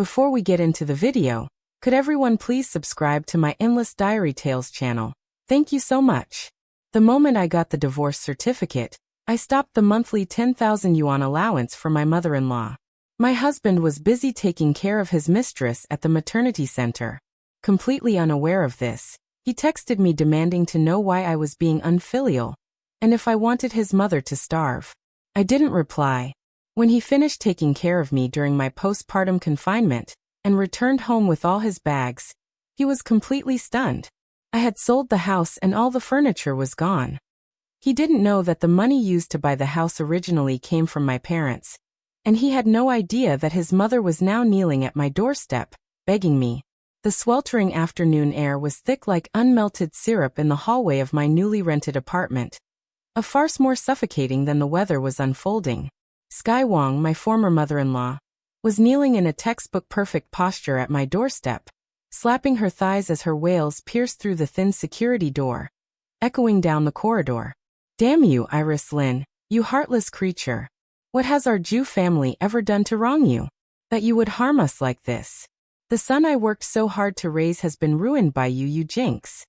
Before we get into the video, could everyone please subscribe to my Endless Diary Tales channel? Thank you so much. The moment I got the divorce certificate, I stopped the monthly 10,000 yuan allowance for my mother-in-law. My husband was busy taking care of his mistress at the maternity center. Completely unaware of this, he texted me demanding to know why I was being unfilial, and if I wanted his mother to starve. I didn't reply. When he finished taking care of me during my postpartum confinement and returned home with all his bags, he was completely stunned. I had sold the house and all the furniture was gone. He didn't know that the money used to buy the house originally came from my parents, and he had no idea that his mother was now kneeling at my doorstep, begging me. The sweltering afternoon air was thick like unmelted syrup in the hallway of my newly rented apartment. A farce more suffocating than the weather was unfolding. Sky Wang, my former mother-in-law, was kneeling in a textbook perfect posture at my doorstep, slapping her thighs as her wails pierced through the thin security door, echoing down the corridor. Damn you, Iris Lin, you heartless creature. What has our Jew family ever done to wrong you, that you would harm us like this? The son I worked so hard to raise has been ruined by you, you jinx.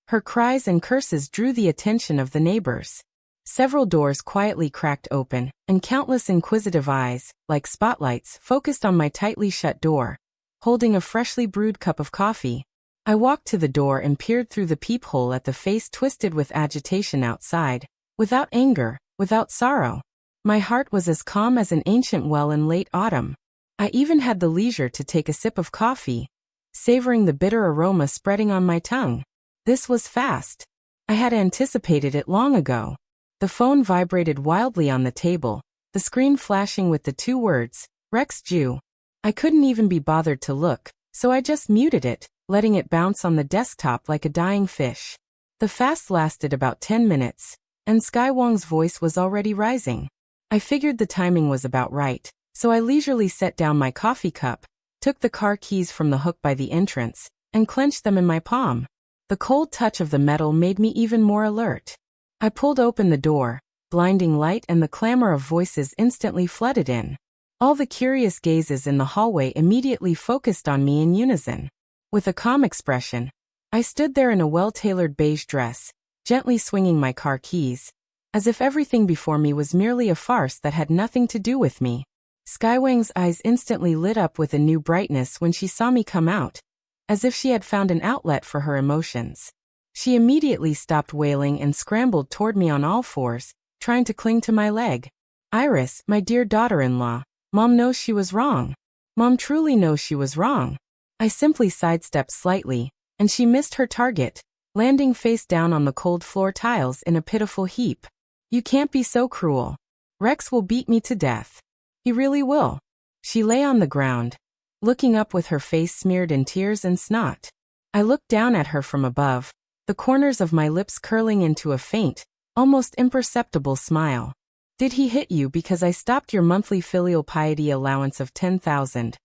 Her cries and curses drew the attention of the neighbors. Several doors quietly cracked open, and countless inquisitive eyes, like spotlights, focused on my tightly shut door, holding a freshly brewed cup of coffee. I walked to the door and peered through the peephole at the face twisted with agitation outside, without anger, without sorrow. My heart was as calm as an ancient well in late autumn. I even had the leisure to take a sip of coffee, savoring the bitter aroma spreading on my tongue. This was fast. I had anticipated it long ago. The phone vibrated wildly on the table, the screen flashing with the two words, Rex Jew. I couldn't even be bothered to look, so I just muted it, letting it bounce on the desktop like a dying fish. The fast lasted about 10 minutes, and Sky Wang's voice was already rising. I figured the timing was about right, so I leisurely set down my coffee cup, took the car keys from the hook by the entrance, and clenched them in my palm. The cold touch of the metal made me even more alert. I pulled open the door, blinding light and the clamor of voices instantly flooded in. All the curious gazes in the hallway immediately focused on me in unison. With a calm expression, I stood there in a well-tailored beige dress, gently swinging my car keys, as if everything before me was merely a farce that had nothing to do with me. Skywang's eyes instantly lit up with a new brightness when she saw me come out, as if she had found an outlet for her emotions. She immediately stopped wailing and scrambled toward me on all fours, trying to cling to my leg. Iris, my dear daughter-in-law, Mom knows she was wrong. Mom truly knows she was wrong. I simply sidestepped slightly, and she missed her target, landing face down on the cold floor tiles in a pitiful heap. You can't be so cruel. Rex will beat me to death. He really will. She lay on the ground, looking up with her face smeared in tears and snot. I looked down at her from above, the corners of my lips curling into a faint, almost imperceptible smile. Did he hit you because I stopped your monthly filial piety allowance of 10,000?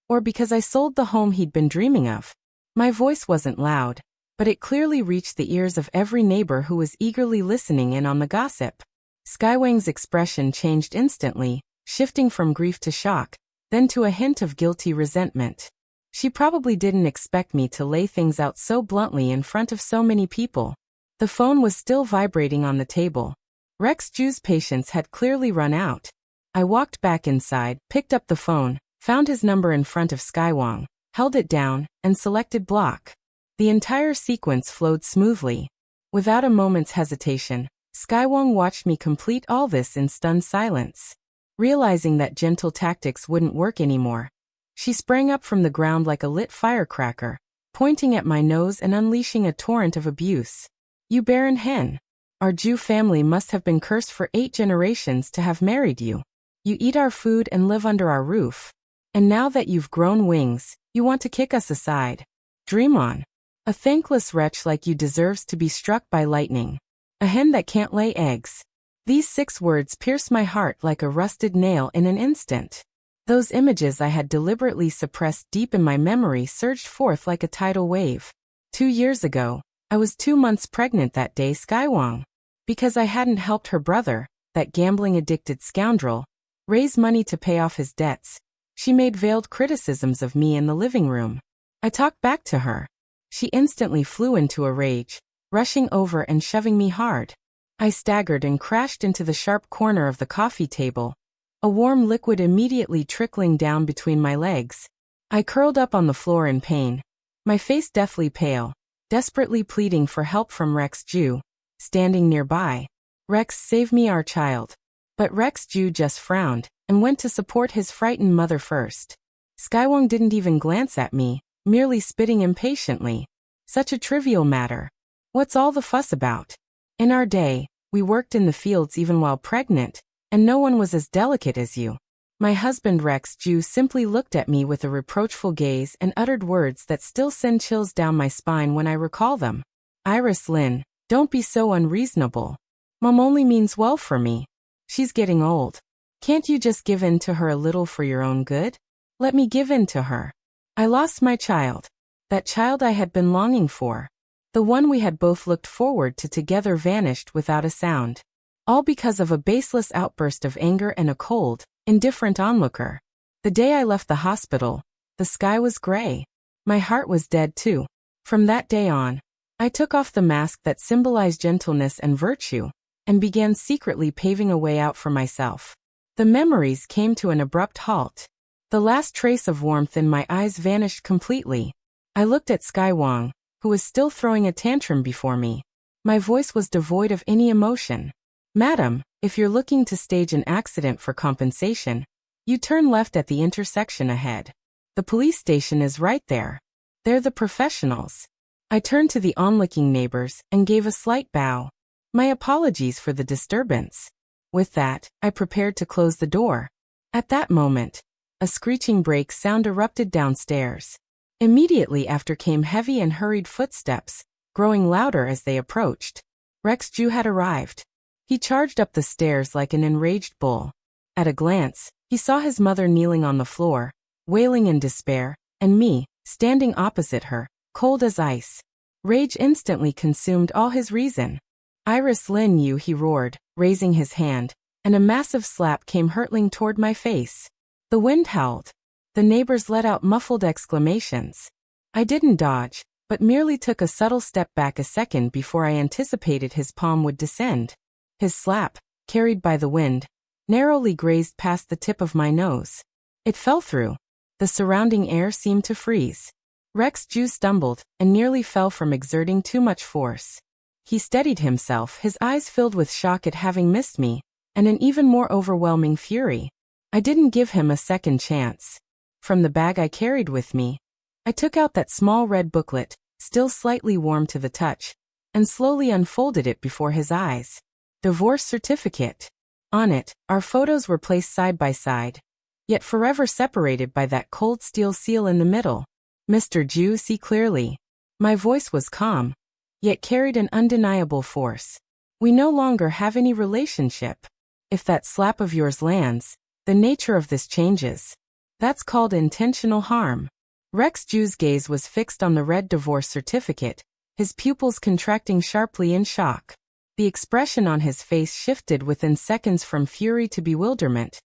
Or because I sold the home he'd been dreaming of? My voice wasn't loud, but it clearly reached the ears of every neighbor who was eagerly listening in on the gossip. Skywang's expression changed instantly, shifting from grief to shock, then to a hint of guilty resentment. She probably didn't expect me to lay things out so bluntly in front of so many people. The phone was still vibrating on the table. Rex Jew's patience had clearly run out. I walked back inside, picked up the phone, found his number in front of Skywang, held it down, and selected block. The entire sequence flowed smoothly. Without a moment's hesitation, Skywang watched me complete all this in stunned silence. Realizing that gentle tactics wouldn't work anymore, she sprang up from the ground like a lit firecracker, pointing at my nose and unleashing a torrent of abuse. You barren hen. Our Jew family must have been cursed for 8 generations to have married you. You eat our food and live under our roof. And now that you've grown wings, you want to kick us aside. Dream on. A thankless wretch like you deserves to be struck by lightning. A hen that can't lay eggs. These 6 words pierced my heart like a rusted nail in an instant. Those images I had deliberately suppressed deep in my memory surged forth like a tidal wave. 2 years ago, I was 2 months pregnant that day, Skywang. Because I hadn't helped her brother, that gambling-addicted scoundrel, raise money to pay off his debts, She made veiled criticisms of me in the living room. I talked back to her. She instantly flew into a rage, rushing over and shoving me hard. I staggered and crashed into the sharp corner of the coffee table, a warm liquid immediately trickling down between my legs. I curled up on the floor in pain, my face deathly pale, desperately pleading for help from Rex Jew, standing nearby. Rex, save me, our child. But Rex Jew just frowned and went to support his frightened mother first. Skywong didn't even glance at me, merely spitting impatiently. Such a trivial matter. What's all the fuss about? In our day, we worked in the fields even while pregnant, and no one was as delicate as you. My husband Rex Jew simply looked at me with a reproachful gaze and uttered words that still send chills down my spine when I recall them. Iris Lynn, don't be so unreasonable. Mom only means well for me. She's getting old. Can't you just give in to her a little for your own good? Let me give in to her. I lost my child. That child I had been longing for. The one we had both looked forward to together vanished without a sound. All because of a baseless outburst of anger and a cold, indifferent onlooker. The day I left the hospital, the sky was gray. My heart was dead too. From that day on, I took off the mask that symbolized gentleness and virtue, and began secretly paving a way out for myself. The memories came to an abrupt halt. The last trace of warmth in my eyes vanished completely. I looked at Skywong, who was still throwing a tantrum before me. My voice was devoid of any emotion. Madam, if you're looking to stage an accident for compensation, you turn left at the intersection ahead. The police station is right there. They're the professionals. I turned to the onlooking neighbors and gave a slight bow. My apologies for the disturbance. With that, I prepared to close the door. At that moment, a screeching brake sound erupted downstairs. Immediately after came heavy and hurried footsteps, growing louder as they approached. Rex Jew had arrived. He charged up the stairs like an enraged bull. At a glance, he saw his mother kneeling on the floor, wailing in despair, and me, standing opposite her, cold as ice. Rage instantly consumed all his reason. Iris Lynn, you, he roared, raising his hand, and a massive slap came hurtling toward my face. The wind howled. The neighbors let out muffled exclamations. I didn't dodge, but merely took a subtle step back a second before I anticipated his palm would descend. His slap, carried by the wind, narrowly grazed past the tip of my nose. It fell through. The surrounding air seemed to freeze. Rex Jew stumbled and nearly fell from exerting too much force. He steadied himself, his eyes filled with shock at having missed me, and an even more overwhelming fury. I didn't give him a second chance. From the bag I carried with me, I took out that small red booklet, still slightly warm to the touch, and slowly unfolded it before his eyes. Divorce certificate. On it, our photos were placed side by side, yet forever separated by that cold steel seal in the middle. Mr. Jew, see clearly. My voice was calm, yet carried an undeniable force. We no longer have any relationship. If that slap of yours lands, the nature of this changes. That's called intentional harm. Rex Jew's gaze was fixed on the red divorce certificate, his pupils contracting sharply in shock. The expression on his face shifted within seconds from fury to bewilderment,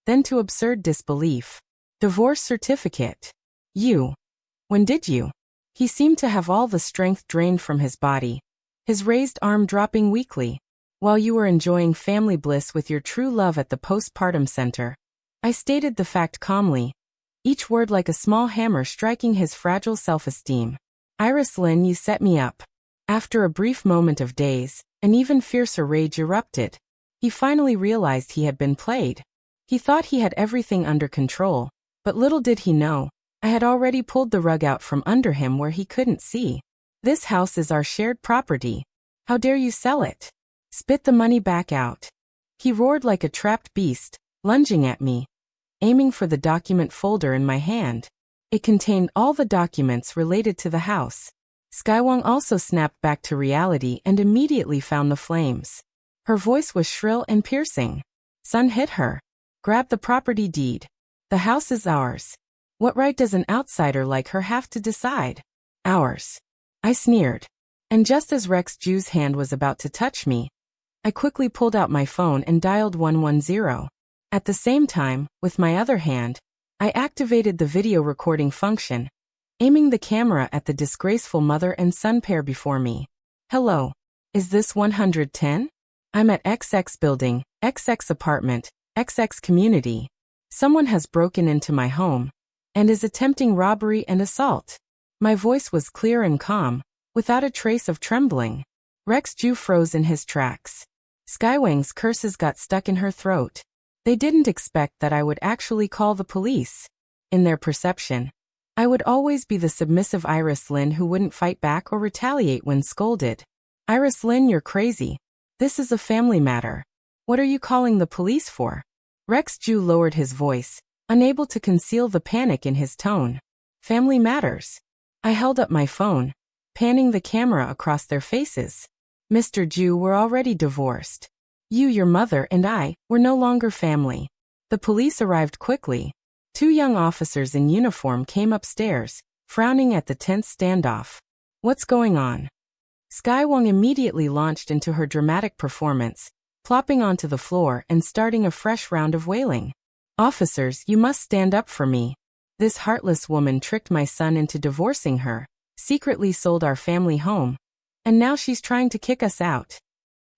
then to absurd disbelief. Divorce certificate. You. When did you? He seemed to have all the strength drained from his body, his raised arm dropping weakly. While you were enjoying family bliss with your true love at the postpartum center. I stated the fact calmly, each word like a small hammer striking his fragile self-esteem. Iris Lynn, you set me up. After a brief moment of daze, an even fiercer rage erupted. He finally realized he had been played. He thought he had everything under control, but little did he know, I had already pulled the rug out from under him where he couldn't see. This house is our shared property. How dare you sell it? Spit the money back out. He roared like a trapped beast, lunging at me, aiming for the document folder in my hand. It contained all the documents related to the house. Skywong also snapped back to reality and immediately found the flames. Her voice was shrill and piercing. Son, hit her. Grab the property deed. The house is ours. What right does an outsider like her have to decide? Ours. I sneered. And just as Rex Jew's hand was about to touch me, I quickly pulled out my phone and dialed 110. At the same time, with my other hand, I activated the video recording function, aiming the camera at the disgraceful mother and son pair before me. Hello. Is this 110? I'm at XX building, XX apartment, XX community. Someone has broken into my home and is attempting robbery and assault. My voice was clear and calm, without a trace of trembling. Rex Ju froze in his tracks. Skywang's curses got stuck in her throat. They didn't expect that I would actually call the police. In their perception, I would always be the submissive Iris Lin who wouldn't fight back or retaliate when scolded. Iris Lin, you're crazy. This is a family matter. What are you calling the police for? Rex Ju lowered his voice, unable to conceal the panic in his tone. Family matters. I held up my phone, panning the camera across their faces. Mr. Ju, we're already divorced. You, your mother, and I, were no longer family. The police arrived quickly. 2 young officers in uniform came upstairs, frowning at the tense standoff. What's going on? Skywang immediately launched into her dramatic performance, plopping onto the floor and starting a fresh round of wailing. Officers, you must stand up for me. This heartless woman tricked my son into divorcing her, secretly sold our family home, and now she's trying to kick us out.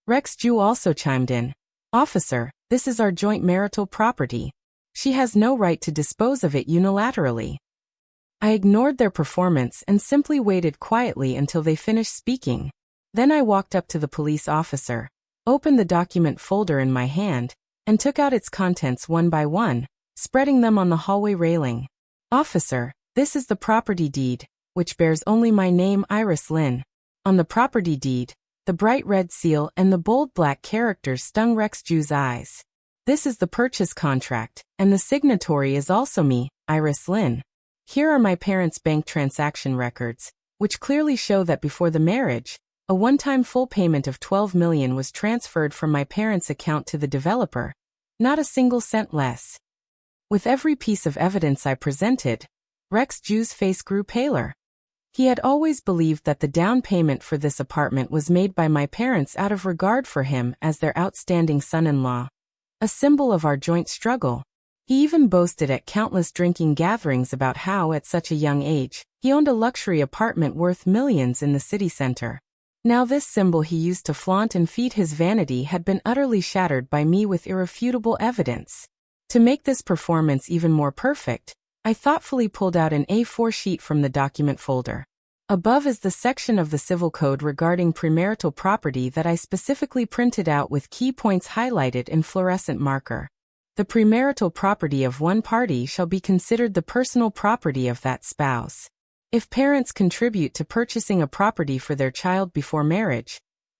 Rex Ju also chimed in. Officer, this is our joint marital property. She has no right to dispose of it unilaterally. I ignored their performance and simply waited quietly until they finished speaking. Then I walked up to the police officer, opened the document folder in my hand, and took out its contents one by one, spreading them on the hallway railing. Officer, this is the property deed, which bears only my name, Iris Lin. On the property deed, the bright red seal and the bold black characters stung Rex Ju's eyes. This is the purchase contract, and the signatory is also me, Iris Lin. Here are my parents' bank transaction records, which clearly show that before the marriage, a one-time full payment of 12 million was transferred from my parents' account to the developer. Not a single cent less. With every piece of evidence I presented, Rex Ju's face grew paler. He had always believed that the down payment for this apartment was made by my parents out of regard for him as their outstanding son-in-law, a symbol of our joint struggle. He even boasted at countless drinking gatherings about how, at such a young age, he owned a luxury apartment worth millions in the city center. Now this symbol he used to flaunt and feed his vanity had been utterly shattered by me with irrefutable evidence. To make this performance even more perfect, I thoughtfully pulled out an A4 sheet from the document folder. Above is the section of the Civil Code regarding premarital property that I specifically printed out with key points highlighted in fluorescent marker. The premarital property of one party shall be considered the personal property of that spouse. If parents contribute to purchasing a property for their child before marriage,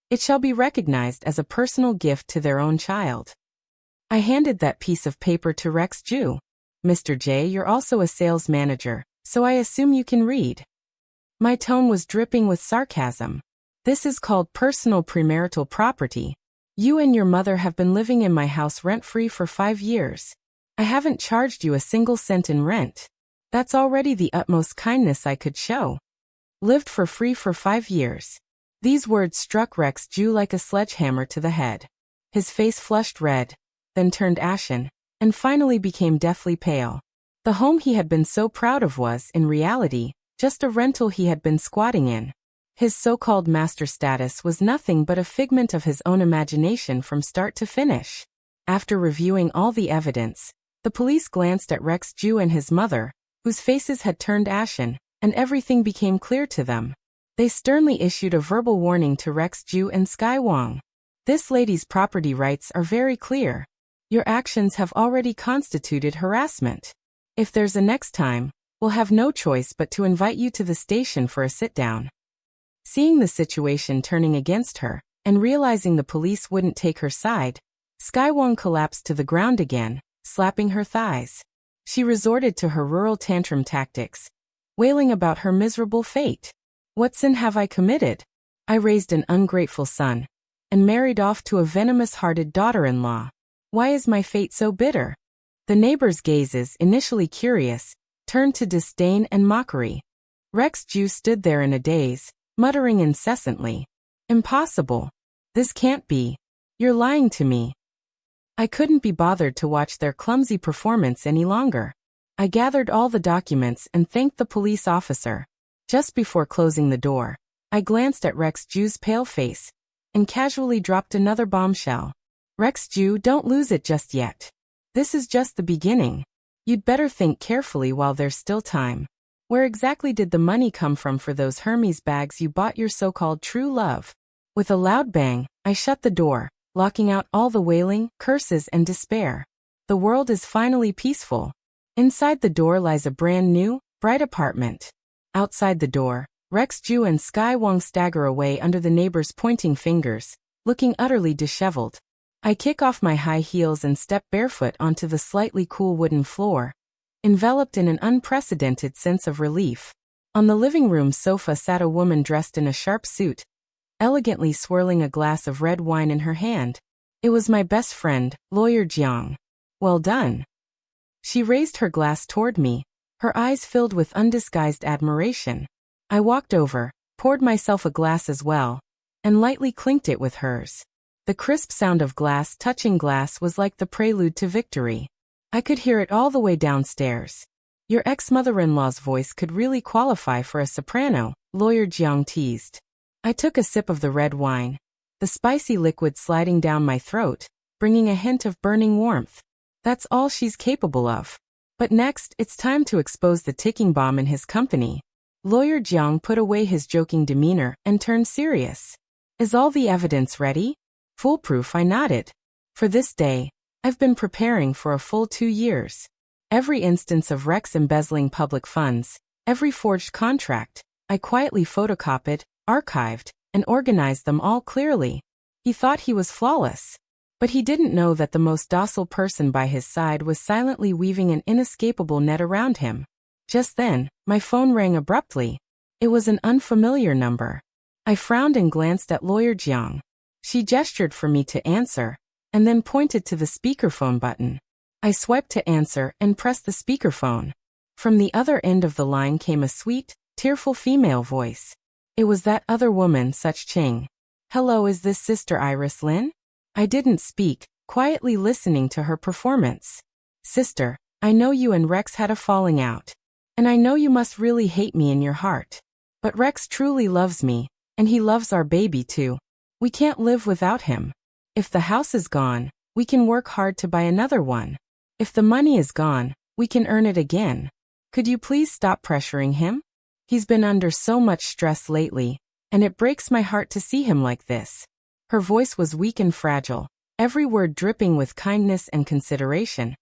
it shall be recognized as a personal gift to their own child. I handed that piece of paper to Rex Ju. Mr. J, you're also a sales manager, so I assume you can read. My tone was dripping with sarcasm. This is called personal premarital property. You and your mother have been living in my house rent-free for 5 years. I haven't charged you a single cent in rent. That's already the utmost kindness I could show. Lived for free for 5 years. These words struck Rex Ju like a sledgehammer to the head. His face flushed red, then turned ashen, and finally became deathly pale. The home he had been so proud of was, in reality, just a rental he had been squatting in. His so-called master status was nothing but a figment of his own imagination from start to finish. After reviewing all the evidence, the police glanced at Rex Ju and his mother, whose faces had turned ashen, and everything became clear to them. They sternly issued a verbal warning to Rex Ju and Skywang. This lady's property rights are very clear. Your actions have already constituted harassment. If there's a next time, we'll have no choice but to invite you to the station for a sit-down. Seeing the situation turning against her, and realizing the police wouldn't take her side, Skywang collapsed to the ground again, slapping her thighs. She resorted to her rural tantrum tactics, wailing about her miserable fate. What sin have I committed? I raised an ungrateful son, and married off to a venomous-hearted daughter-in-law. Why is my fate so bitter? The neighbors' gazes, initially curious, turned to disdain and mockery. Rex Ju stood there in a daze, muttering incessantly. Impossible. This can't be. You're lying to me. I couldn't be bothered to watch their clumsy performance any longer. I gathered all the documents and thanked the police officer. Just before closing the door, I glanced at Rex Jew's pale face and casually dropped another bombshell. Rex Jew, don't lose it just yet. This is just the beginning. You'd better think carefully while there's still time. Where exactly did the money come from for those Hermes bags you bought your so-called true love? With a loud bang, I shut the door, locking out all the wailing, curses, and despair. The world is finally peaceful. Inside the door lies a brand new, bright apartment. Outside the door, Rex Jew and Sky Wong stagger away under the neighbor's pointing fingers, looking utterly disheveled. I kick off my high heels and step barefoot onto the slightly cool wooden floor, enveloped in an unprecedented sense of relief. On the living room sofa sat a woman dressed in a sharp suit, elegantly swirling a glass of red wine in her hand. It was my best friend, Lawyer Jiang. Well done. She raised her glass toward me, her eyes filled with undisguised admiration. I walked over, poured myself a glass as well, and lightly clinked it with hers. The crisp sound of glass touching glass was like the prelude to victory. I could hear it all the way downstairs. Your ex-mother-in-law's voice could really qualify for a soprano, Lawyer Jiang teased. I took a sip of the red wine, the spicy liquid sliding down my throat, bringing a hint of burning warmth. That's all she's capable of. But next, it's time to expose the ticking bomb in his company. Lawyer Jiang put away his joking demeanor and turned serious. Is all the evidence ready? Foolproof, I nodded. For this day, I've been preparing for a full 2 years. Every instance of Rex embezzling public funds, every forged contract, I quietly photocopied, archived, and organized them all clearly. He thought he was flawless. But he didn't know that the most docile person by his side was silently weaving an inescapable net around him. Just then, my phone rang abruptly. It was an unfamiliar number. I frowned and glanced at Lawyer Jiang. She gestured for me to answer, and then pointed to the speakerphone button. I swiped to answer and pressed the speakerphone. From the other end of the line came a sweet, tearful female voice. It was that other woman, Such Ching. Hello, is this Sister Iris Lin? I didn't speak, quietly listening to her performance. Sister, I know you and Rex had a falling out. And I know you must really hate me in your heart. But Rex truly loves me, and he loves our baby too. We can't live without him. If the house is gone, we can work hard to buy another one. If the money is gone, we can earn it again. Could you please stop pressuring him? He's been under so much stress lately, and it breaks my heart to see him like this. Her voice was weak and fragile, every word dripping with kindness and consideration,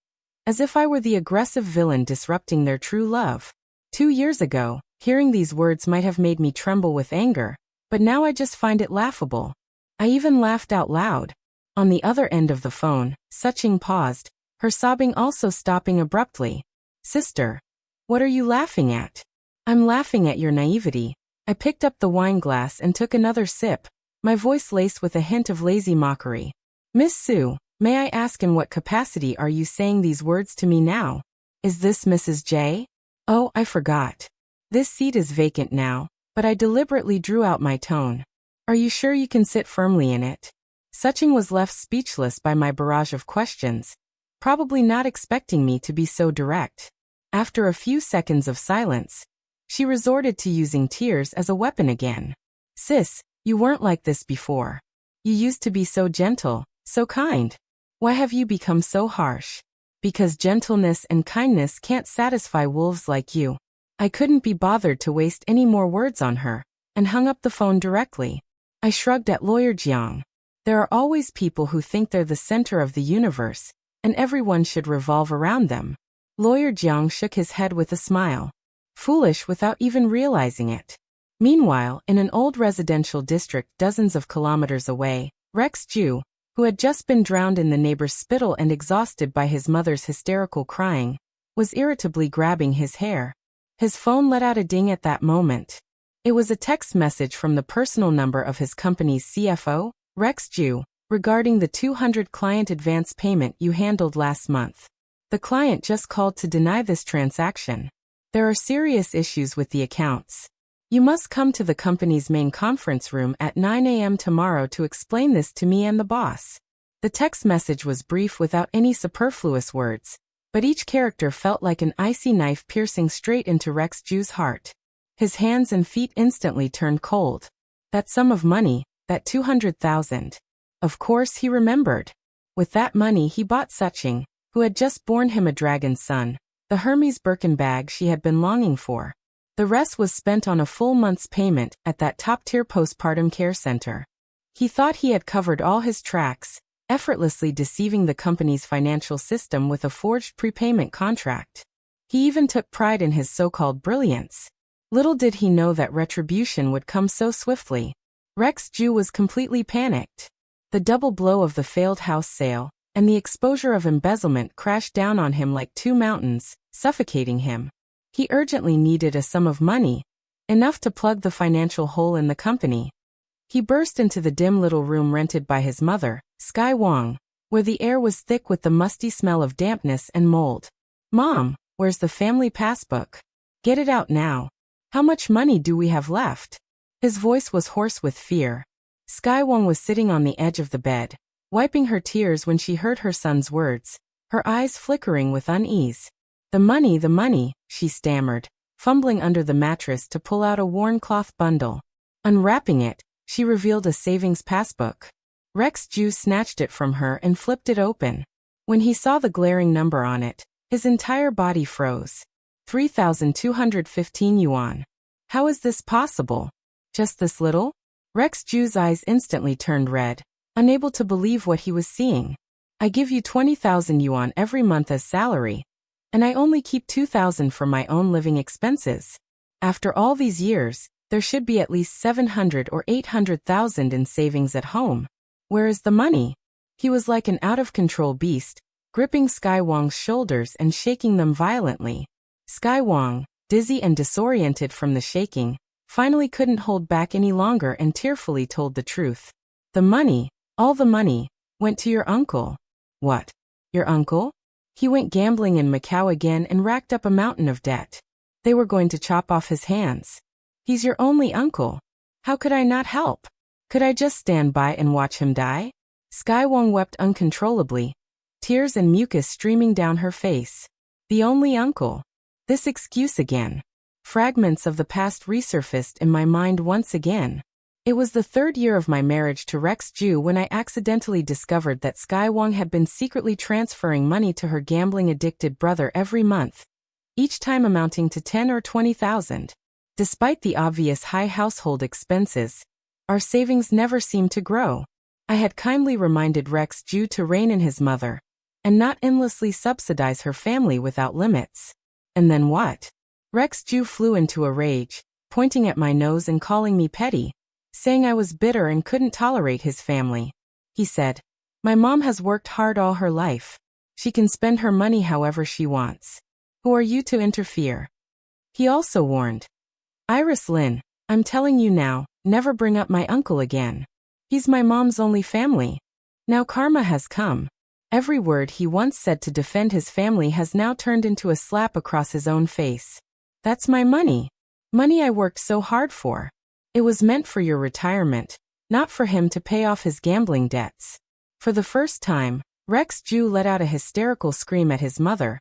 as if I were the aggressive villain disrupting their true love. 2 years ago, hearing these words might have made me tremble with anger, but now I just find it laughable. I even laughed out loud. On the other end of the phone, Suching paused, her sobbing also stopping abruptly. Sister, what are you laughing at? I'm laughing at your naivety. I picked up the wine glass and took another sip, my voice laced with a hint of lazy mockery. Miss Sue, may I ask in what capacity are you saying these words to me now? Is this Mrs. J? Oh, I forgot. This seat is vacant now, but I deliberately drew out my tone. Are you sure you can sit firmly in it? Suching was left speechless by my barrage of questions, probably not expecting me to be so direct. After a few seconds of silence, she resorted to using tears as a weapon again. Sis, you weren't like this before. You used to be so gentle, so kind. Why have you become so harsh? Because gentleness and kindness can't satisfy wolves like you. I couldn't be bothered to waste any more words on her, and hung up the phone directly. I shrugged at Lawyer Jiang. There are always people who think they're the center of the universe, and everyone should revolve around them. Lawyer Jiang shook his head with a smile. Foolish without even realizing it. Meanwhile, in an old residential district dozens of kilometers away, Rex Jew, who had just been drowned in the neighbor's spittle and exhausted by his mother's hysterical crying, was irritably grabbing his hair. His phone let out a ding at that moment. It was a text message from the personal number of his company's CFO, Rex Jew, regarding the $200 client advance payment you handled last month. The client just called to deny this transaction. There are serious issues with the accounts. You must come to the company's main conference room at 9 a.m. tomorrow to explain this to me and the boss. The text message was brief without any superfluous words, but each character felt like an icy knife piercing straight into Rex Jew's heart. His hands and feet instantly turned cold. That sum of money, that 200,000. Of course he remembered. With that money he bought Suching, who had just borne him a dragon son, the Hermes Birkin bag she had been longing for. The rest was spent on a full month's payment at that top-tier postpartum care center. He thought he had covered all his tracks, effortlessly deceiving the company's financial system with a forged prepayment contract. He even took pride in his so-called brilliance. Little did he know that retribution would come so swiftly. Rex Jew was completely panicked. The double blow of the failed house sale and the exposure of embezzlement crashed down on him like two mountains, suffocating him. He urgently needed a sum of money, enough to plug the financial hole in the company. He burst into the dim little room rented by his mother, Sky Wong, where the air was thick with the musty smell of dampness and mold. "Mom, where's the family passbook? Get it out now. How much money do we have left?" His voice was hoarse with fear. Sky Wong was sitting on the edge of the bed, wiping her tears when she heard her son's words, her eyes flickering with unease. The money, she stammered, fumbling under the mattress to pull out a worn cloth bundle. Unwrapping it, she revealed a savings passbook. Rex Jew snatched it from her and flipped it open. When he saw the glaring number on it, his entire body froze. 3,215 yuan. How is this possible? Just this little? Rex Jew's eyes instantly turned red, unable to believe what he was seeing. "I give you 20,000 yuan every month as salary, and I only keep 2,000 for my own living expenses. After all these years, there should be at least 700 or 800,000 in savings at home. Where is the money?" He was like an out-of-control beast, gripping Sky Wong's shoulders and shaking them violently. Sky Wong, dizzy and disoriented from the shaking, finally couldn't hold back any longer and tearfully told the truth. "The money, all the money, went to your uncle." "What? Your uncle?" "He went gambling in Macau again and racked up a mountain of debt. They were going to chop off his hands. He's your only uncle. How could I not help? Could I just stand by and watch him die?" Sky Wong wept uncontrollably, tears and mucus streaming down her face. The only uncle. This excuse again. Fragments of the past resurfaced in my mind once again. It was the third year of my marriage to Rex Jew when I accidentally discovered that Sky Wong had been secretly transferring money to her gambling-addicted brother every month, each time amounting to 10 or 20,000. Despite the obvious high household expenses, our savings never seemed to grow. I had kindly reminded Rex Jew to rein in his mother, and not endlessly subsidize her family without limits. And then what? Rex Jew flew into a rage, pointing at my nose and calling me petty, saying I was bitter and couldn't tolerate his family. He said, "My mom has worked hard all her life. She can spend her money however she wants. Who are you to interfere?" He also warned, "Iris Lin, I'm telling you now, never bring up my uncle again. He's my mom's only family. Now karma has come." Every word he once said to defend his family has now turned into a slap across his own face. "That's my money. Money I worked so hard for. It was meant for your retirement, not for him to pay off his gambling debts." For the first time, Rex Jew let out a hysterical scream at his mother,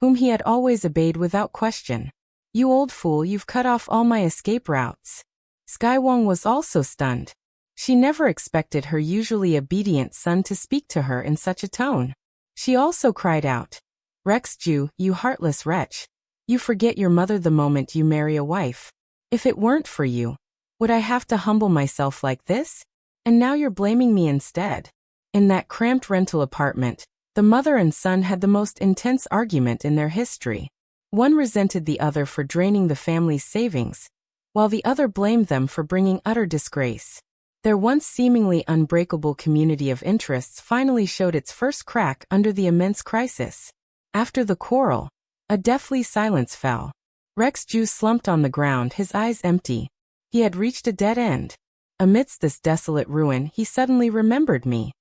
whom he had always obeyed without question. "You old fool, you've cut off all my escape routes." Sky Wong was also stunned. She never expected her usually obedient son to speak to her in such a tone. She also cried out, "Rex Jew, you heartless wretch. You forget your mother the moment you marry a wife. If it weren't for you, would I have to humble myself like this? And now you're blaming me instead." In that cramped rental apartment, the mother and son had the most intense argument in their history. One resented the other for draining the family's savings, while the other blamed them for bringing utter disgrace. Their once seemingly unbreakable community of interests finally showed its first crack under the immense crisis. After the quarrel, a deathly silence fell. Rex Jew slumped on the ground, his eyes empty. He had reached a dead end. Amidst this desolate ruin, he suddenly remembered me.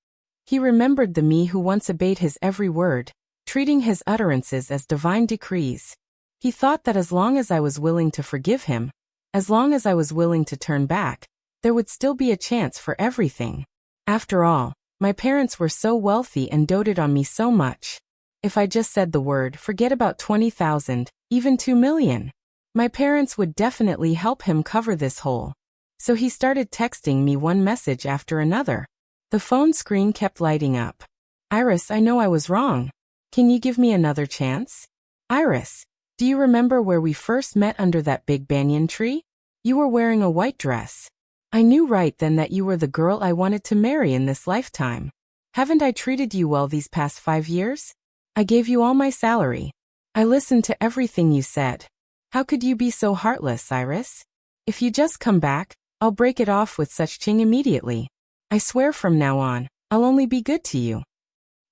He remembered the me who once obeyed his every word, treating his utterances as divine decrees. He thought that as long as I was willing to forgive him, as long as I was willing to turn back, there would still be a chance for everything. After all, my parents were so wealthy and doted on me so much. If I just said the word, forget about 20,000, even 2 million. My parents would definitely help him cover this hole. So he started texting me one message after another. The phone screen kept lighting up. Iris, I know I was wrong. Can you give me another chance? Iris, do you remember where we first met under that big banyan tree? You were wearing a white dress. I knew right then that you were the girl I wanted to marry in this lifetime. Haven't I treated you well these past 5 years? I gave you all my salary. I listened to everything you said. How could you be so heartless, Iris? If you just come back, I'll break it off with such Ching immediately. I swear from now on, I'll only be good to you.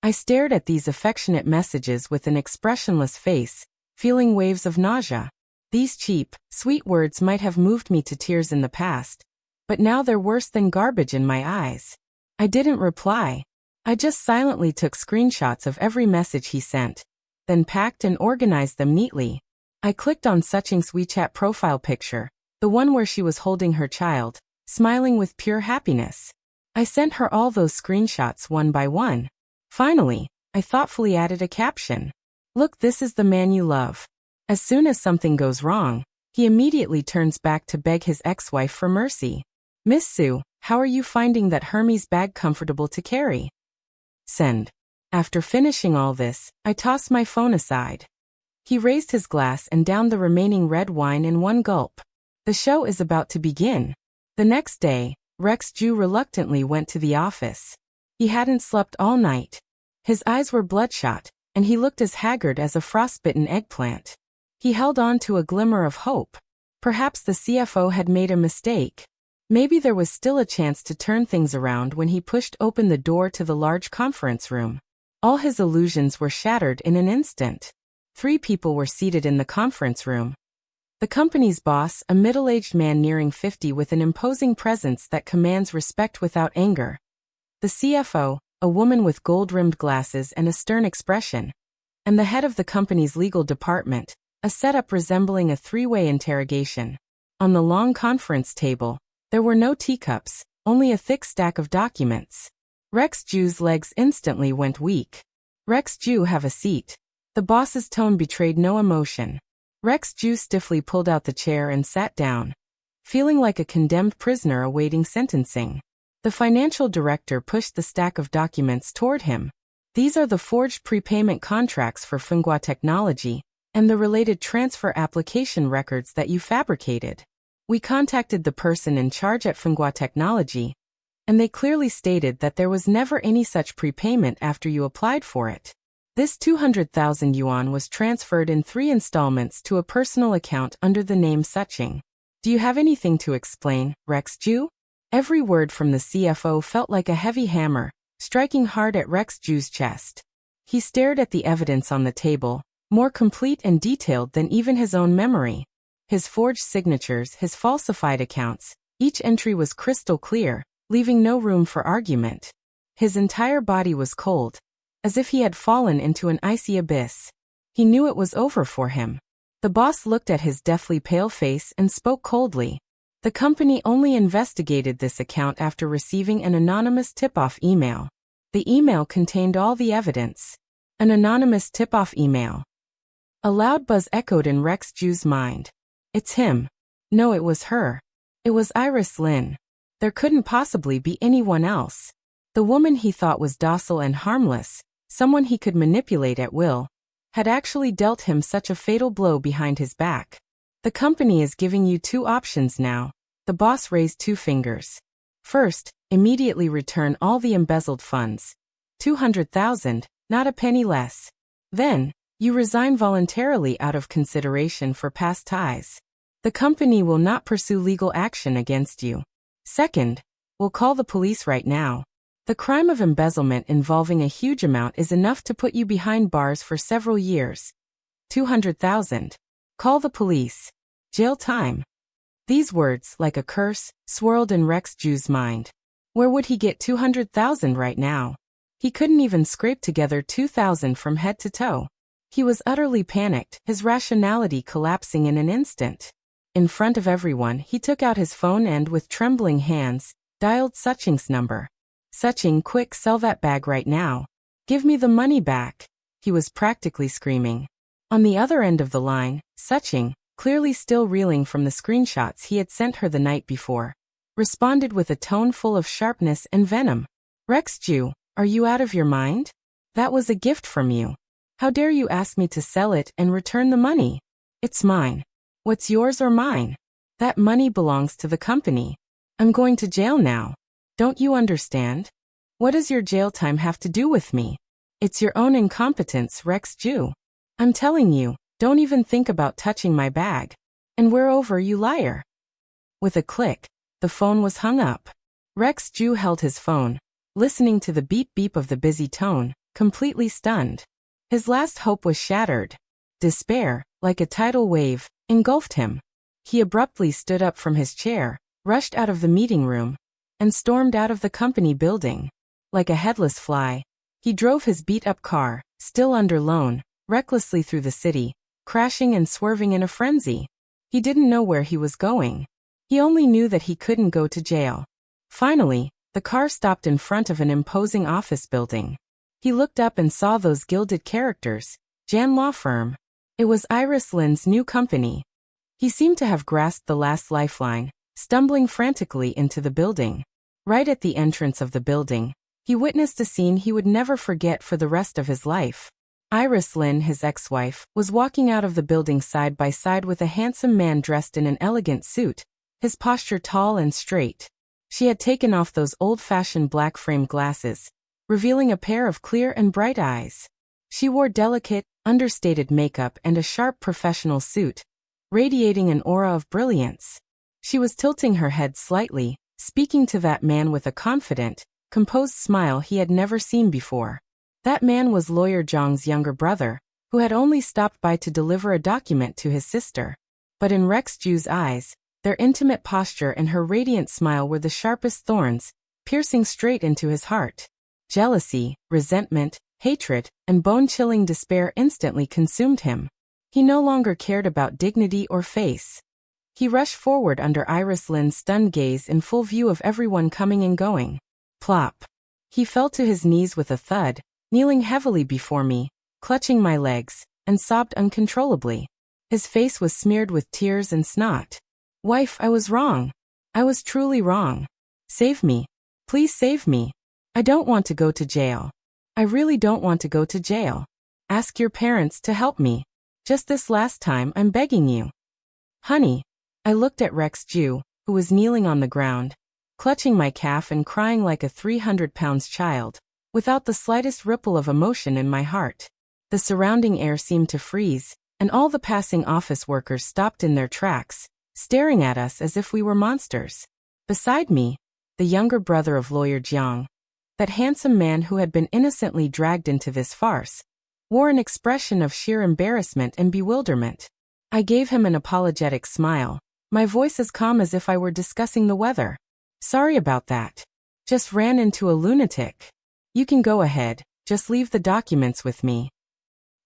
I stared at these affectionate messages with an expressionless face, feeling waves of nausea. These cheap, sweet words might have moved me to tears in the past, but now they're worse than garbage in my eyes. I didn't reply. I just silently took screenshots of every message he sent, then packed and organized them neatly. I clicked on Saching's WeChat profile picture, the one where she was holding her child, smiling with pure happiness. I sent her all those screenshots one by one. Finally, I thoughtfully added a caption. Look, this is the man you love. As soon as something goes wrong, he immediately turns back to beg his ex-wife for mercy. Miss Sue, how are you finding that Hermes bag comfortable to carry? Send. After finishing all this, I tossed my phone aside. He raised his glass and downed the remaining red wine in one gulp. The show is about to begin. The next day, Rex Jew reluctantly went to the office. He hadn't slept all night. His eyes were bloodshot, and he looked as haggard as a frostbitten eggplant. He held on to a glimmer of hope. Perhaps the CFO had made a mistake. Maybe there was still a chance to turn things around when he pushed open the door to the large conference room. All his illusions were shattered in an instant. 3 people were seated in the conference room. The company's boss, a middle-aged man nearing 50 with an imposing presence that commands respect without anger. The CFO, a woman with gold-rimmed glasses and a stern expression. And the head of the company's legal department, a setup resembling a 3-way interrogation. On the long conference table, there were no teacups, only a thick stack of documents. Rex Jew's legs instantly went weak. Rex Jew, have a seat. The boss's tone betrayed no emotion. Rex Jew stiffly pulled out the chair and sat down, feeling like a condemned prisoner awaiting sentencing. The financial director pushed the stack of documents toward him. These are the forged prepayment contracts for Funghua Technology and the related transfer application records that you fabricated. We contacted the person in charge at Funghua Technology, and they clearly stated that there was never any such prepayment after you applied for it. This 200,000 yuan was transferred in 3 installments to a personal account under the name Saching. Do you have anything to explain, Rex Jew? Every word from the CFO felt like a heavy hammer, striking hard at Rex Jew's chest. He stared at the evidence on the table, more complete and detailed than even his own memory. His forged signatures, his falsified accounts, each entry was crystal clear, leaving no room for argument. His entire body was cold, as if he had fallen into an icy abyss. He knew it was over for him. The boss looked at his deathly pale face and spoke coldly. The company only investigated this account after receiving an anonymous tip-off email. The email contained all the evidence. An anonymous tip-off email. A loud buzz echoed in Rex Jew's mind. It's him. No, it was her. It was Iris Lin. There couldn't possibly be anyone else. The woman he thought was docile and harmless, someone he could manipulate at will, had actually dealt him such a fatal blow behind his back. The company is giving you 2 options now. The boss raised 2 fingers. First, immediately return all the embezzled funds. 200,000, not a penny less. Then, you resign voluntarily out of consideration for past ties. The company will not pursue legal action against you. Second, we'll call the police right now. The crime of embezzlement involving a huge amount is enough to put you behind bars for several years. 200,000. Call the police. Jail time. These words, like a curse, swirled in Rex Jew's mind. Where would he get 200,000 right now? He couldn't even scrape together 2,000 from head to toe. He was utterly panicked, his rationality collapsing in an instant. In front of everyone, he took out his phone and, with trembling hands, dialed Saching's number. Saching, quick, sell that bag right now. Give me the money back. He was practically screaming. On the other end of the line, Suching, clearly still reeling from the screenshots he had sent her the night before, responded with a tone full of sharpness and venom. Rexju, are you out of your mind? That was a gift from you. How dare you ask me to sell it and return the money? It's mine. What's yours or mine? That money belongs to the company. I'm going to jail now. Don't you understand? What does your jail time have to do with me? It's your own incompetence, Rexju. I'm telling you, don't even think about touching my bag. And we're over, you liar. With a click, the phone was hung up. Rexju held his phone, listening to the beep-beep of the busy tone, completely stunned. His last hope was shattered. Despair, like a tidal wave, engulfed him. He abruptly stood up from his chair, rushed out of the meeting room, and stormed out of the company building. Like a headless fly, he drove his beat-up car, still under loan, recklessly through the city, crashing and swerving in a frenzy. He didn't know where he was going. He only knew that he couldn't go to jail. Finally, the car stopped in front of an imposing office building. He looked up and saw those gilded characters, Jan Law Firm. It was Iris Lin's new company. He seemed to have grasped the last lifeline, stumbling frantically into the building. Right at the entrance of the building, he witnessed a scene he would never forget for the rest of his life. Iris Lin, his ex-wife, was walking out of the building side by side with a handsome man dressed in an elegant suit, his posture tall and straight. She had taken off those old-fashioned black-framed glasses, revealing a pair of clear and bright eyes. She wore delicate, understated makeup and a sharp professional suit, radiating an aura of brilliance. She was tilting her head slightly, speaking to that man with a confident, composed smile he had never seen before. That man was Lawyer Zhang's younger brother, who had only stopped by to deliver a document to his sister. But in Rexju's eyes, their intimate posture and her radiant smile were the sharpest thorns, piercing straight into his heart. Jealousy, resentment, hatred, and bone-chilling despair instantly consumed him. He no longer cared about dignity or face. He rushed forward under Iris Lin's stunned gaze in full view of everyone coming and going. Plop. He fell to his knees with a thud, kneeling heavily before me, clutching my legs, and sobbed uncontrollably. His face was smeared with tears and snot. Wife, I was wrong. I was truly wrong. Save me. Please save me. I don't want to go to jail. I really don't want to go to jail. Ask your parents to help me. Just this last time, I'm begging you. Honey. I looked at Rexju, who was kneeling on the ground, clutching my calf and crying like a 300-pound child, without the slightest ripple of emotion in my heart. The surrounding air seemed to freeze, and all the passing office workers stopped in their tracks, staring at us as if we were monsters. Beside me, the younger brother of Lawyer Jiang, that handsome man who had been innocently dragged into this farce, wore an expression of sheer embarrassment and bewilderment. I gave him an apologetic smile, my voice as calm as if I were discussing the weather. Sorry about that. Just ran into a lunatic. You can go ahead, just leave the documents with me.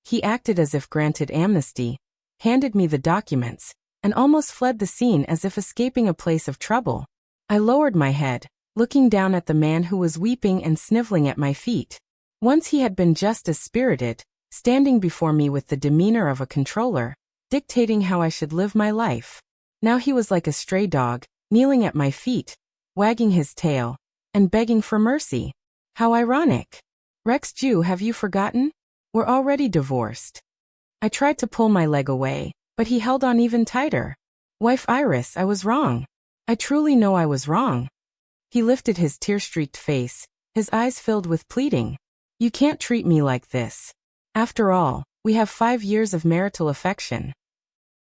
He acted as if granted amnesty, handed me the documents, and almost fled the scene as if escaping a place of trouble. I lowered my head, looking down at the man who was weeping and sniveling at my feet. Once he had been just as spirited, standing before me with the demeanor of a controller, dictating how I should live my life. Now he was like a stray dog, kneeling at my feet, wagging his tail, and begging for mercy. How ironic. Rexju, have you forgotten? We're already divorced. I tried to pull my leg away, but he held on even tighter. Wife Iris, I was wrong. I truly know I was wrong. He lifted his tear-streaked face, his eyes filled with pleading. You can't treat me like this. After all, we have 5 years of marital affection.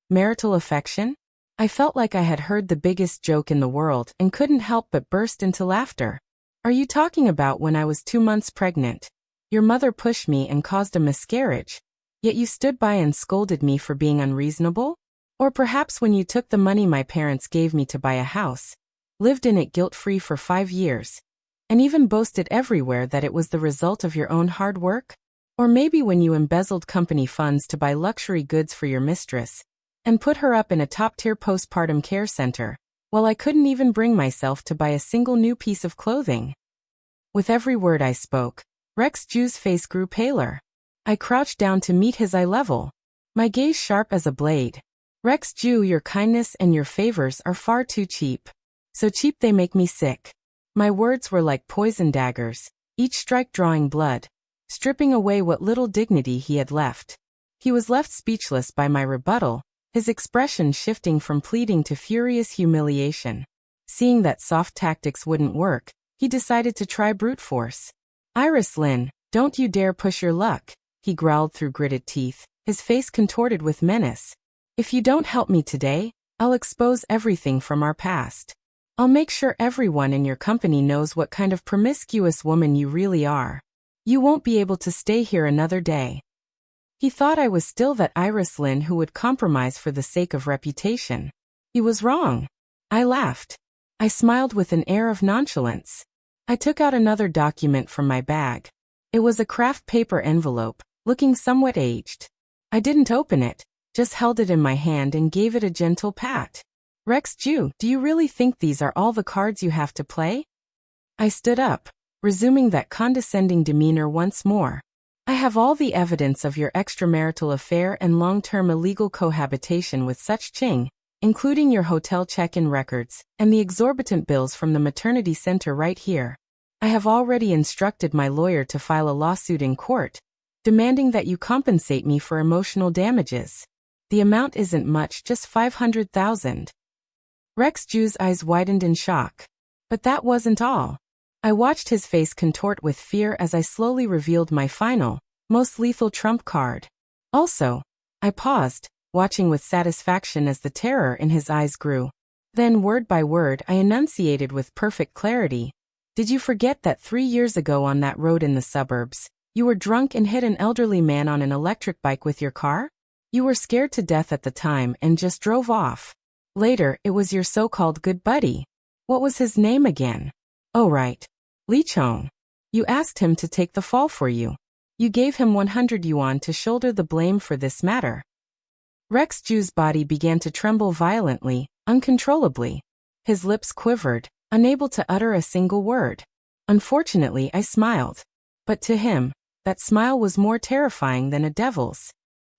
Marital affection? I felt like I had heard the biggest joke in the world and couldn't help but burst into laughter. Are you talking about when I was 2 months pregnant? Your mother pushed me and caused a miscarriage, yet you stood by and scolded me for being unreasonable? Or perhaps when you took the money my parents gave me to buy a house, lived in it guilt-free for 5 years, and even boasted everywhere that it was the result of your own hard work? Or maybe when you embezzled company funds to buy luxury goods for your mistress, and put her up in a top-tier postpartum care center, while I couldn't even bring myself to buy a single new piece of clothing. With every word I spoke, Rexju's face grew paler. I crouched down to meet his eye level, my gaze sharp as a blade. Rex Jew, your kindness and your favors are far too cheap. So cheap they make me sick. My words were like poison daggers, each strike drawing blood, stripping away what little dignity he had left. He was left speechless by my rebuttal, his expression shifting from pleading to furious humiliation. Seeing that soft tactics wouldn't work, he decided to try brute force. Iris Lynn, don't you dare push your luck, he growled through gritted teeth, his face contorted with menace. If you don't help me today, I'll expose everything from our past. I'll make sure everyone in your company knows what kind of promiscuous woman you really are. You won't be able to stay here another day. He thought I was still that Iris Lynn who would compromise for the sake of reputation. He was wrong. I laughed. I smiled with an air of nonchalance. I took out another document from my bag. It was a craft paper envelope, looking somewhat aged. I didn't open it, just held it in my hand and gave it a gentle pat. Rex Jew, do you really think these are all the cards you have to play? I stood up, resuming that condescending demeanor once more. I have all the evidence of your extramarital affair and long-term illegal cohabitation with such Ching, including your hotel check-in records, and the exorbitant bills from the maternity center right here. I have already instructed my lawyer to file a lawsuit in court, demanding that you compensate me for emotional damages. The amount isn't much, just $500,000. Rex Jew's eyes widened in shock. But that wasn't all. I watched his face contort with fear as I slowly revealed my final, most lethal trump card. Also, I paused, watching with satisfaction as the terror in his eyes grew. Then word by word I enunciated with perfect clarity. Did you forget that 3 years ago on that road in the suburbs, you were drunk and hit an elderly man on an electric bike with your car? You were scared to death at the time and just drove off. Later, it was your so-called good buddy. What was his name again? Oh right. Lee Chong. You asked him to take the fall for you. You gave him 100 yuan to shoulder the blame for this matter. Rex Jew's body began to tremble violently, uncontrollably. His lips quivered, unable to utter a single word. Unfortunately, I smiled. But to him, that smile was more terrifying than a devil's.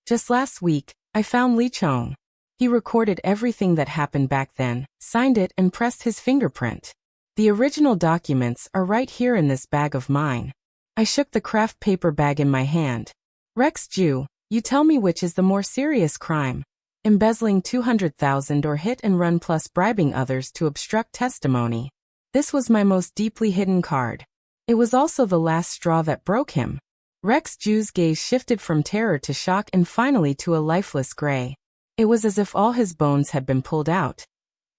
Just last week, I found Lee Chong. He recorded everything that happened back then, signed it and pressed his fingerprint. The original documents are right here in this bag of mine. I shook the craft paper bag in my hand. Rex Jew, you tell me which is the more serious crime. Embezzling 200,000 or hit and run plus bribing others to obstruct testimony. This was my most deeply hidden card. It was also the last straw that broke him. Rex Jew's gaze shifted from terror to shock and finally to a lifeless gray. It was as if all his bones had been pulled out,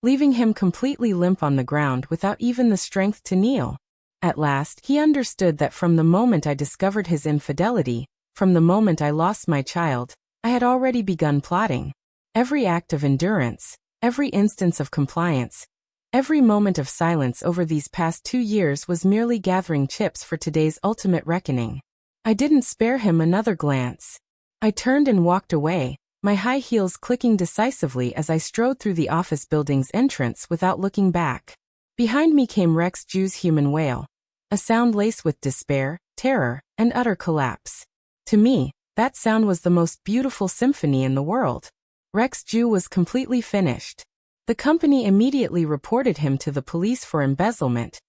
leaving him completely limp on the ground without even the strength to kneel. At last, he understood that from the moment I discovered his infidelity, from the moment I lost my child, I had already begun plotting. Every act of endurance, every instance of compliance, every moment of silence over these past 2 years was merely gathering chips for today's ultimate reckoning. I didn't spare him another glance. I turned and walked away, my high heels clicking decisively as I strode through the office building's entrance without looking back. Behind me came Rex Jew's human wail, a sound laced with despair, terror, and utter collapse. To me, that sound was the most beautiful symphony in the world. Rex Jew was completely finished. The company immediately reported him to the police for embezzlement,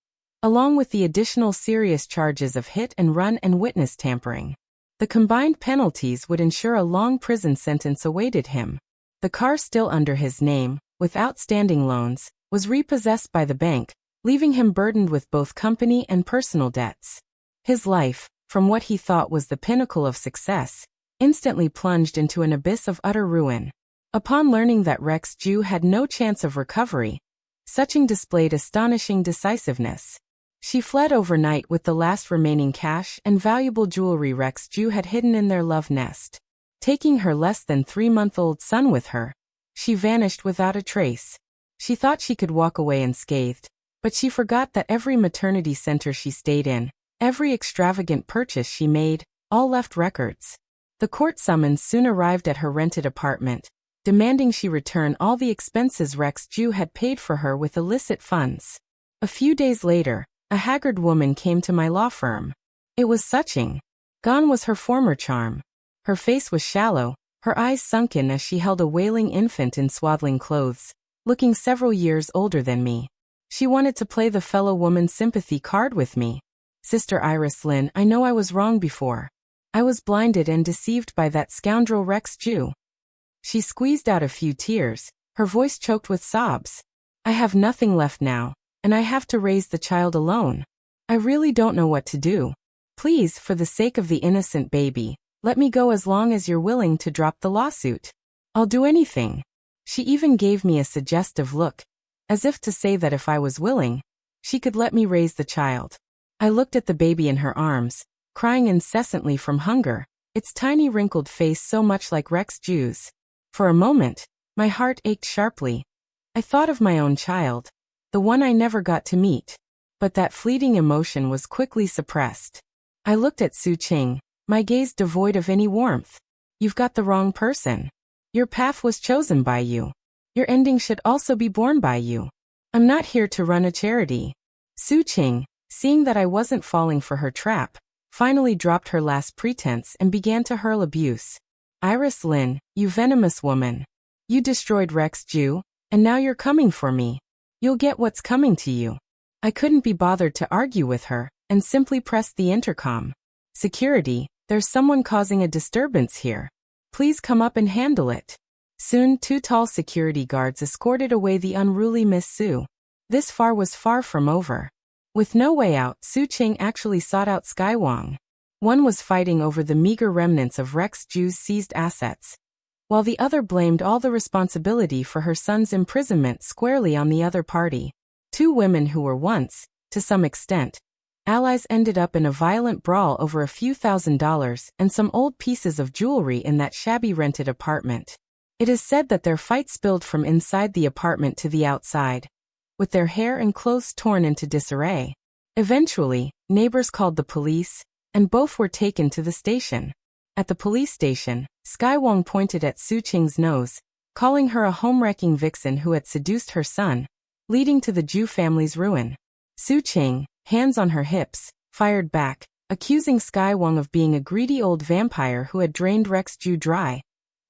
along with the additional serious charges of hit and run and witness tampering. The combined penalties would ensure a long prison sentence awaited him. The car, still under his name, with outstanding loans, was repossessed by the bank, leaving him burdened with both company and personal debts. His life, from what he thought was the pinnacle of success, instantly plunged into an abyss of utter ruin. Upon learning that Rex Jew had no chance of recovery, Suching displayed astonishing decisiveness. She fled overnight with the last remaining cash and valuable jewelry Rex Jew had hidden in their love nest. Taking her less than 3-month-old son with her, she vanished without a trace. She thought she could walk away unscathed, but she forgot that every maternity center she stayed in, every extravagant purchase she made, all left records. The court summons soon arrived at her rented apartment, demanding she return all the expenses Rex Jew had paid for her with illicit funds. A few days later, a haggard woman came to my law firm. It was Suching. Gone was her former charm. Her face was shallow, her eyes sunken as she held a wailing infant in swaddling clothes, looking several years older than me. She wanted to play the fellow woman's sympathy card with me. Sister Iris Lynn, I know I was wrong before. I was blinded and deceived by that scoundrel Rex Jew. She squeezed out a few tears, her voice choked with sobs. I have nothing left now, and I have to raise the child alone. I really don't know what to do. Please, for the sake of the innocent baby, let me go as long as you're willing to drop the lawsuit. I'll do anything. She even gave me a suggestive look, as if to say that if I was willing, she could let me raise the child. I looked at the baby in her arms, crying incessantly from hunger, its tiny wrinkled face so much like Rex Jew's. For a moment, my heart ached sharply. I thought of my own child, the one I never got to meet. But that fleeting emotion was quickly suppressed. I looked at Su Qing, my gaze devoid of any warmth. You've got the wrong person. Your path was chosen by you. Your ending should also be borne by you. I'm not here to run a charity. Su Qing, seeing that I wasn't falling for her trap, finally dropped her last pretense and began to hurl abuse. Iris Lynn, you venomous woman. You destroyed Rex Jew, and now you're coming for me. You'll get what's coming to you. I couldn't be bothered to argue with her, and simply pressed the intercom. Security, there's someone causing a disturbance here. Please come up and handle it. Soon 2 tall security guards escorted away the unruly Miss Su. This was far from over. With no way out, Su Qing actually sought out Sky Wang. One was fighting over the meager remnants of Rex Jew's seized assets, while the other blamed all the responsibility for her son's imprisonment squarely on the other party. 2 women who were once, to some extent, allies ended up in a violent brawl over a few $1,000s and some old pieces of jewelry in that shabby rented apartment. It is said that their fight spilled from inside the apartment to the outside, with their hair and clothes torn into disarray. Eventually, neighbors called the police, and both were taken to the station. At the police station, Sky Wang pointed at Su Qing's nose, calling her a home-wrecking vixen who had seduced her son, leading to the Jew family's ruin. Su Qing, hands on her hips, fired back, accusing Sky Wang of being a greedy old vampire who had drained Rex Jew dry,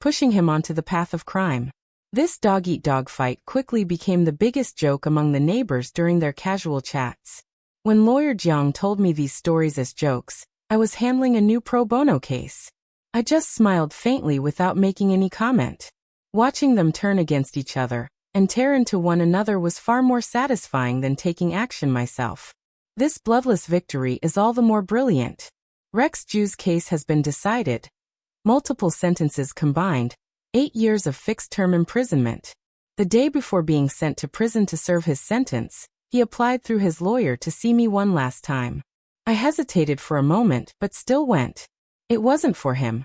pushing him onto the path of crime. This dog-eat-dog fight quickly became the biggest joke among the neighbors during their casual chats. When lawyer Jiang told me these stories as jokes, I was handling a new pro bono case. I just smiled faintly without making any comment. Watching them turn against each other and tear into one another was far more satisfying than taking action myself. This bloodless victory is all the more brilliant. Rex Jew's case has been decided. Multiple sentences combined, 8 years of fixed-term imprisonment. The day before being sent to prison to serve his sentence, he applied through his lawyer to see me one last time. I hesitated for a moment but still went. It wasn't for him.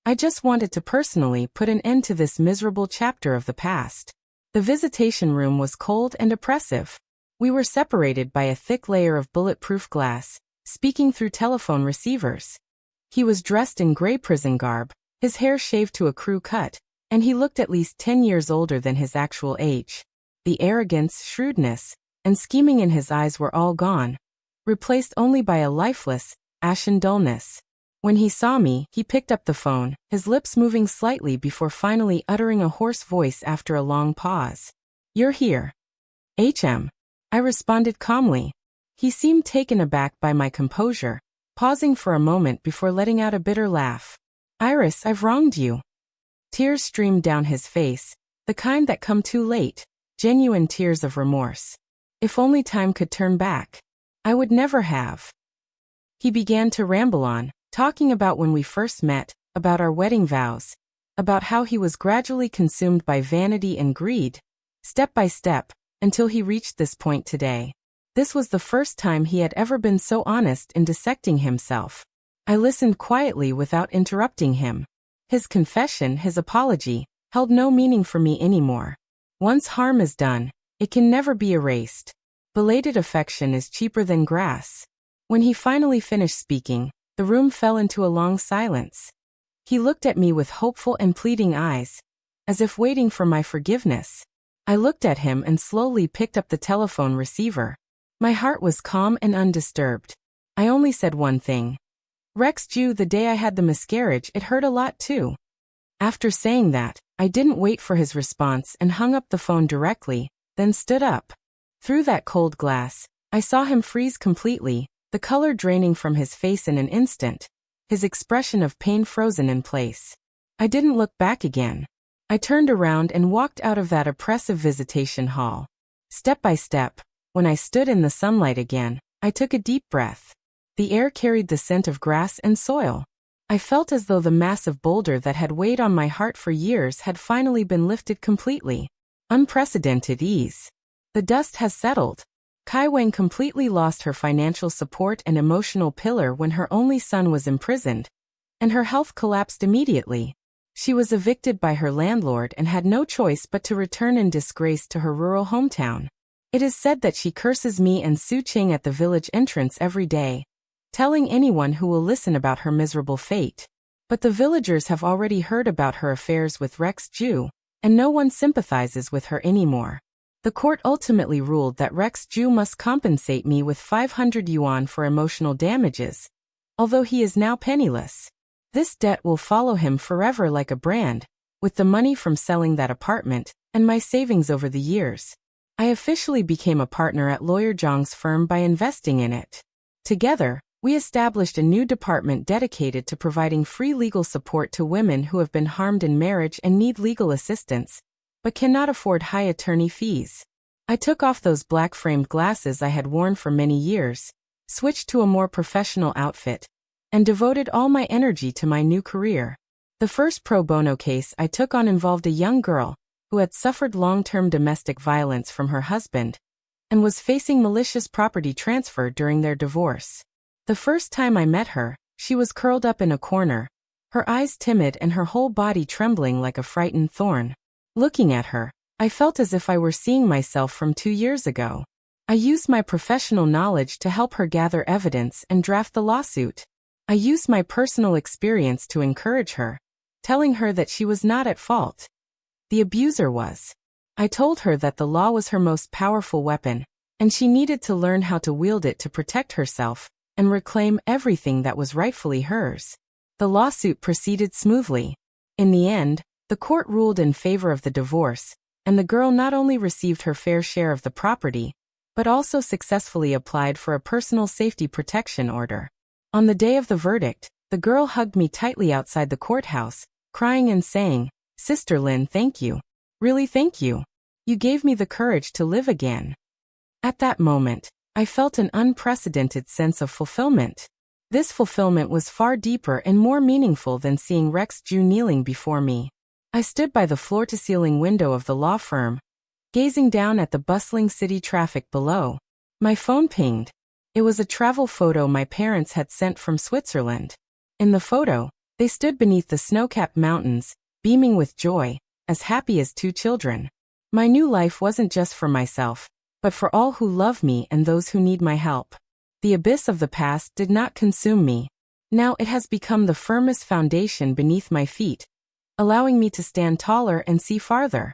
I just wanted to personally put an end to this miserable chapter of the past. The visitation room was cold and oppressive. We were separated by a thick layer of bulletproof glass, speaking through telephone receivers. He was dressed in gray prison garb, his hair shaved to a crew cut, and he looked at least 10 years older than his actual age. The arrogance, shrewdness, and scheming in his eyes were all gone, replaced only by a lifeless, ashen dullness. When he saw me, he picked up the phone, his lips moving slightly before finally uttering a hoarse voice after a long pause. "You're here." "HM." I responded calmly. He seemed taken aback by my composure, pausing for a moment before letting out a bitter laugh. "Iris, I've wronged you." Tears streamed down his face, the kind that come too late, genuine tears of remorse. If only time could turn back, I would never have. He began to ramble on, talking about when we first met, about our wedding vows, about how he was gradually consumed by vanity and greed, step by step, until he reached this point today. This was the first time he had ever been so honest in dissecting himself. I listened quietly without interrupting him. His confession, his apology, held no meaning for me anymore. Once harm is done, it can never be erased. Belated affection is cheaper than grass. When he finally finished speaking, the room fell into a long silence. He looked at me with hopeful and pleading eyes, as if waiting for my forgiveness. I looked at him and slowly picked up the telephone receiver. My heart was calm and undisturbed. I only said one thing. Rex Jew, the day I had the miscarriage, it hurt a lot too. After saying that, I didn't wait for his response and hung up the phone directly, then stood up. Through that cold glass, I saw him freeze completely, the color draining from his face in an instant, his expression of pain frozen in place. I didn't look back again. I turned around and walked out of that oppressive visitation hall. Step by step, when I stood in the sunlight again, I took a deep breath. The air carried the scent of grass and soil. I felt as though the massive boulder that had weighed on my heart for years had finally been lifted completely. Unprecedented ease. The dust has settled. Kai Wang completely lost her financial support and emotional pillar when her only son was imprisoned, and her health collapsed immediately. She was evicted by her landlord and had no choice but to return in disgrace to her rural hometown. It is said that she curses me and Su Qing at the village entrance every day, telling anyone who will listen about her miserable fate. But the villagers have already heard about her affairs with Rex Jew, and no one sympathizes with her anymore. The court ultimately ruled that Rex Jew must compensate me with 500 yuan for emotional damages, although he is now penniless. This debt will follow him forever like a brand, with the money from selling that apartment and my savings over the years. I officially became a partner at Lawyer Zhang's firm by investing in it. Together, we established a new department dedicated to providing free legal support to women who have been harmed in marriage and need legal assistance, but cannot afford high attorney fees. I took off those black-framed glasses I had worn for many years, switched to a more professional outfit, and devoted all my energy to my new career. The first pro bono case I took on involved a young girl who had suffered long-term domestic violence from her husband and was facing malicious property transfer during their divorce. The first time I met her, she was curled up in a corner, her eyes timid and her whole body trembling like a frightened thorn. Looking at her, I felt as if I were seeing myself from 2 years ago. I used my professional knowledge to help her gather evidence and draft the lawsuit. I used my personal experience to encourage her, telling her that she was not at fault. The abuser was. I told her that the law was her most powerful weapon, and she needed to learn how to wield it to protect herself and reclaim everything that was rightfully hers. The lawsuit proceeded smoothly. In the end, the court ruled in favor of the divorce, and the girl not only received her fair share of the property, but also successfully applied for a personal safety protection order. On the day of the verdict, the girl hugged me tightly outside the courthouse, crying and saying, "Sister Lin, thank you. Really thank you. You gave me the courage to live again." At that moment, I felt an unprecedented sense of fulfillment. This fulfillment was far deeper and more meaningful than seeing Rex Jew kneeling before me. I stood by the floor-to-ceiling window of the law firm, gazing down at the bustling city traffic below. My phone pinged. It was a travel photo my parents had sent from Switzerland. In the photo, they stood beneath the snow-capped mountains, beaming with joy, as happy as 2 children. My new life wasn't just for myself, but for all who love me and those who need my help. The abyss of the past did not consume me. Now it has become the firmest foundation beneath my feet, allowing me to stand taller and see farther.